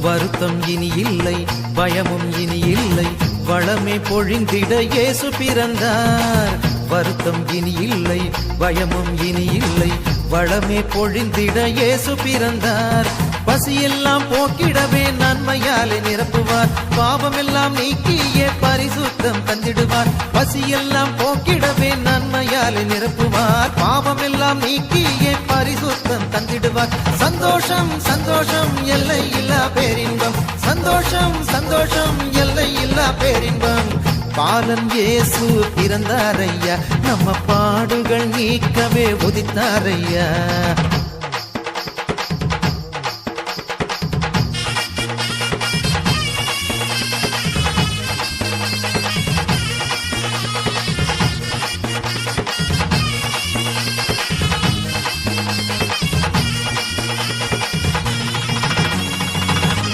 வருத்தம் இனி இல்லை, பயமும் இனி இல்லை, வளமே பொழிந்திட இயேசு பிறந்தார். வருத்தம் இனி இல்லை, பயமும் இனி இல்லை, வளமே பொழிந்திட இயேசு பிறந்தார். பசியெல்லாம் போக்கிடவே நன்மையாலே நிரப்புவார், பாவமெல்லாம் நீக்கியே பரிசுத்தம் தந்திடுவார். பசியெல்லாம் போக்கிடவே நன்மையாலே நிரப்புவார், பாவமெல்லாம் நீக்கியே பரிசுத்தம் தந்திடுவார். சந்தோஷம் சந்தோஷம் எல்லை இல்லா பேரின்பம், சந்தோஷம் சந்தோஷம் எல்லை இல்லா பேரின்பம். பாலன் இயேசு பிறந்தாரையா, நம்ம பாடுகள் நீக்கவே உதித்தாரையா.